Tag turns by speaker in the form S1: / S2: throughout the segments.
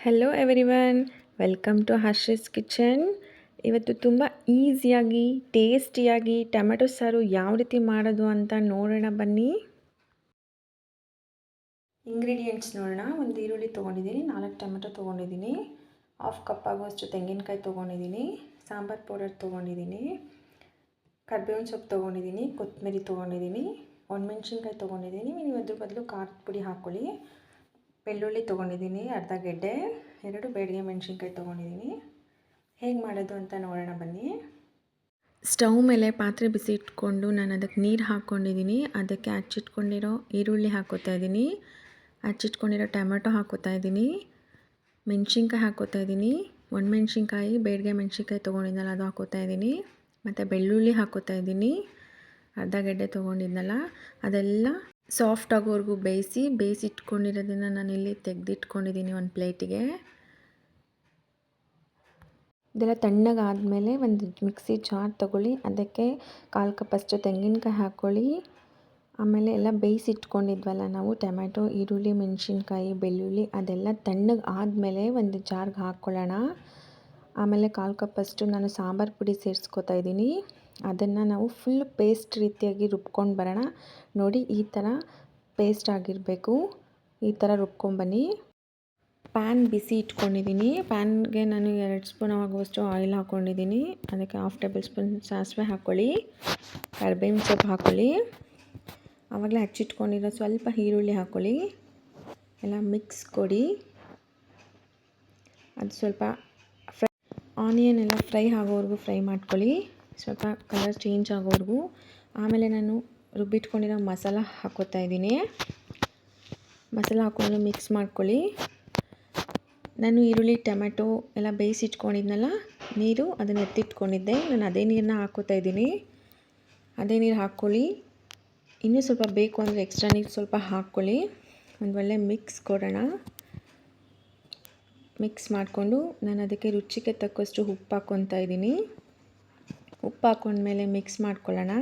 S1: Hello everyone, welcome to Harshi's kitchen. ಇವತ್ತು ತುಂಬ ಈಸಿಯಾಗಿ ಟೇಸ್ಟಿಯಾಗಿ ಟೊಮೆಟೊ ಸಾರು ಯಾವ ರೀತಿ ಮಾಡೋದು ಅಂತ ನೋಡೋಣ ಬನ್ನಿ. ಇಂಗ್ರೀಡಿಯೆಂಟ್ಸ್ ನೋಡೋಣ. ಒಂದು ಈರುಳ್ಳಿ ತೊಗೊಂಡಿದ್ದೀನಿ, 4 ಟೊಮೆಟೊ ತೊಗೊಂಡಿದ್ದೀನಿ, 1/2 ಕಪ್ ಆಗುವಷ್ಟು ತೆಂಗಿನಕಾಯಿ ತೊಗೊಂಡಿದ್ದೀನಿ, ಸಾಂಬಾರು ಪೌಡರ್ ತೊಗೊಂಡಿದ್ದೀನಿ, ಕರಿಬೇವಿನ ಸೊಪ್ಪು ತೊಗೊಂಡಿದ್ದೀನಿ, ಕೊತ್ತಂಬರಿ ತೊಗೊಂಡಿದ್ದೀನಿ, ಒಣಮೆಣ್ಸಿನ್ಕಾಯಿ ತೊಗೊಂಡಿದ್ದೀನಿ. ನೀವು ಅದ್ರ ಬದಲು ಖಾರದ ಪುಡಿ ಹಾಕ್ಕೊಳ್ಳಿ. ಬೆಳ್ಳುಳ್ಳಿ ತೊಗೊಂಡಿದ್ದೀನಿ, ಅರ್ಧ ಗೆಡ್ಡೆ, 2 ಬೇಡಿಗೆ ಮೆಣಸಿನ್ಕಾಯಿ ತೊಗೊಂಡಿದ್ದೀನಿ. ಹೇಗೆ ಮಾಡೋದು ಅಂತ ನೋಡೋಣ ಬನ್ನಿ. ಸ್ಟವ್ ಮೇಲೆ ಪಾತ್ರೆ ಬಿಸಿ ಇಟ್ಕೊಂಡು ನಾನು ಅದಕ್ಕೆ ನೀರು ಹಾಕ್ಕೊಂಡಿದ್ದೀನಿ. ಅದಕ್ಕೆ ಹಚ್ಚಿಟ್ಕೊಂಡಿರೋ ಈರುಳ್ಳಿ ಹಾಕ್ಕೋತಾ ಇದ್ದೀನಿ, ಹಚ್ಚಿಟ್ಕೊಂಡಿರೋ ಟೊಮೆಟೊ ಹಾಕ್ಕೋತಾ ಇದ್ದೀನಿ, ಮೆಣಸಿನ್ಕಾಯಿ ಹಾಕ್ಕೋತಾ ಇದ್ದೀನಿ, ಒಣಮೆಣ್ಸಿನ್ಕಾಯಿ ಬೇಡಿಗೆ ಮೆಣಸಿನ್ಕಾಯಿ ತೊಗೊಂಡಿದ್ದಲ್ಲ ಅದು ಹಾಕ್ಕೋತಾ ಇದ್ದೀನಿ, ಮತ್ತು ಬೆಳ್ಳುಳ್ಳಿ ಹಾಕ್ಕೋತಾ ಇದ್ದೀನಿ, ಅರ್ಧ ಗೆಡ್ಡೆ ತೊಗೊಂಡಿದ್ನಲ್ಲ ಅದೆಲ್ಲ ಸಾಫ್ಟ್ ಆಗೋವರೆಗೂ ಬೇಯಿಸಿಟ್ಕೊಂಡಿರೋದನ್ನು ನಾನಿಲ್ಲಿ ತೆಗೆದಿಟ್ಕೊಂಡಿದ್ದೀನಿ ಒಂದು ಪ್ಲೇಟಿಗೆ. ಇದೆಲ್ಲ ತಣ್ಣಗಾದಮೇಲೆ ಒಂದು ಮಿಕ್ಸಿ ಜಾರ್ ತೊಗೊಳ್ಳಿ, ಅದಕ್ಕೆ 1/4 ಕಪ್ಪಷ್ಟು ತೆಂಗಿನಕಾಯಿ ಹಾಕ್ಕೊಳ್ಳಿ. ಆಮೇಲೆ ಎಲ್ಲ ಬೇಯಿಸಿಟ್ಕೊಂಡಿದ್ವಲ್ಲ ನಾವು ಟೊಮೆಟೊ, ಈರುಳ್ಳಿ, ಮೆಣಸಿನ್ಕಾಯಿ, ಬೆಳ್ಳುಳ್ಳಿ ಅದೆಲ್ಲ ತಣ್ಣಗೆ ಆದಮೇಲೆ ಒಂದು ಜಾರ್ಗೆ ಹಾಕ್ಕೊಳ್ಳೋಣ. ಆಮೇಲೆ 1/4 ಕಪ್ಪಷ್ಟು ನಾನು ಸಾಂಬಾರು ಪುಡಿ ಸೇರಿಸ್ಕೊತಾ ಇದ್ದೀನಿ. ಅದನ್ನು ನಾವು ಫುಲ್ ಪೇಸ್ಟ್ ರೀತಿಯಾಗಿ ರುಬ್ಕೊಂಡು ಬರೋಣ. ನೋಡಿ ಈ ಥರ ಪೇಸ್ಟ್ ಆಗಿರಬೇಕು, ಈ ಥರ ರುಬ್ಕೊಂಬನ್ನಿ. ಪ್ಯಾನ್ ಬಿಸಿ ಇಟ್ಕೊಂಡಿದ್ದೀನಿ. ಪ್ಯಾನ್ಗೆ ನಾನು 2 ಸ್ಪೂನ್ ಆಗುವಷ್ಟು ಆಯಿಲ್ ಹಾಕ್ಕೊಂಡಿದ್ದೀನಿ. ಅದಕ್ಕೆ 1/2 ಟೇಬಲ್ ಸ್ಪೂನ್ ಸಾಸಿವೆ ಹಾಕ್ಕೊಳ್ಳಿ, ಕರಿಬೇವಿನ ಸೊಪ್ಪು ಹಾಕ್ಕೊಳ್ಳಿ, ಆವಾಗಲೇ ಹಚ್ಚಿಟ್ಕೊಂಡಿರೋ ಸ್ವಲ್ಪ ಈರುಳ್ಳಿ ಹಾಕ್ಕೊಳ್ಳಿ, ಎಲ್ಲ ಮಿಕ್ಸ್ ಕೊಡಿ. ಅದು ಸ್ವಲ್ಪ ಆನಿಯನ್ ಎಲ್ಲ ಫ್ರೈ ಆಗೋವರೆಗೂ ಫ್ರೈ ಮಾಡ್ಕೊಳ್ಳಿ, ಸ್ವಲ್ಪ ಕಲರ್ ಚೇಂಜ್ ಆಗೋವರೆಗೂ. ಆಮೇಲೆ ನಾನು ರುಬ್ಬಿಟ್ಕೊಂಡಿರೋ ಮಸಾಲ ಹಾಕ್ಕೋತಾ ಇದ್ದೀನಿ. ಮಸಾಲ ಹಾಕ್ಕೊಂಡು ಮಿಕ್ಸ್ ಮಾಡ್ಕೊಳ್ಳಿ. ನಾನು ಈರುಳ್ಳಿ ಟೊಮೆಟೊ ಎಲ್ಲ ಬೇಯಿಸಿಟ್ಕೊಂಡಿದ್ನಲ್ಲ ನೀರು, ಅದನ್ನು ಎತ್ತಿಟ್ಕೊಂಡಿದ್ದೆ, ನಾನು ಅದೇ ನೀರನ್ನ ಹಾಕ್ಕೋತಾ ಇದ್ದೀನಿ. ಅದೇ ನೀರು ಹಾಕ್ಕೊಳ್ಳಿ. ಇನ್ನೂ ಸ್ವಲ್ಪ ಬೇಕು ಅಂದರೆ ಎಕ್ಸ್ಟ್ರಾ ನೀರು ಸ್ವಲ್ಪ ಹಾಕ್ಕೊಳ್ಳಿ. ಒಂದು ಒಳ್ಳೆ ಮಿಕ್ಸ್ ಕೊಡೋಣ. ಮಿಕ್ಸ್ ಮಾಡಿಕೊಂಡು ನಾನು ಅದಕ್ಕೆ ರುಚಿಗೆ ತಕ್ಕಷ್ಟು ಉಪ್ಪು ಹಾಕ್ಕೊತಾ ಇದ್ದೀನಿ. ಉಪ್ಪು ಹಾಕ್ಕೊಂಡ್ಮೇಲೆ ಮಿಕ್ಸ್ ಮಾಡ್ಕೊಳ್ಳೋಣ.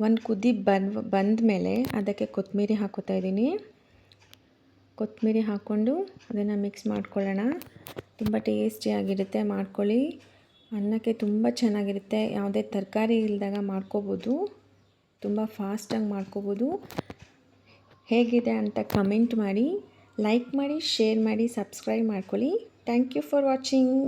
S1: ಒಂದು ಕುದಿ ಬಂದ ಮೇಲೆ ಅದಕ್ಕೆ ಕೊತ್ತಂಬರಿ ಹಾಕ್ಕೋತಾ ಇದ್ದೀನಿ. ಕೊತ್ತಂಬರಿ ಹಾಕ್ಕೊಂಡು ಅದನ್ನು ಮಿಕ್ಸ್ ಮಾಡ್ಕೊಳ್ಳೋಣ. ತುಂಬ ಟೇಸ್ಟಿಯಾಗಿರುತ್ತೆ, ಮಾಡ್ಕೊಳ್ಳಿ. ಅನ್ನಕ್ಕೆ ತುಂಬ ಚೆನ್ನಾಗಿರುತ್ತೆ. ಯಾವುದೇ ತರಕಾರಿ ಇಲ್ಲದಾಗ ಮಾಡ್ಕೋಬೋದು, ತುಂಬ ಫಾಸ್ಟಾಗಿ ಮಾಡ್ಕೋಬೋದು. ಹೇಗಿದೆ ಅಂತ ಕಮೆಂಟ್ ಮಾಡಿ, ಲೈಕ್ ಮಾಡಿ, ಶೇರ್ ಮಾಡಿ, ಸಬ್ಸ್ಕ್ರೈಬ್ ಮಾಡ್ಕೊಳ್ಳಿ. Thank you for watching.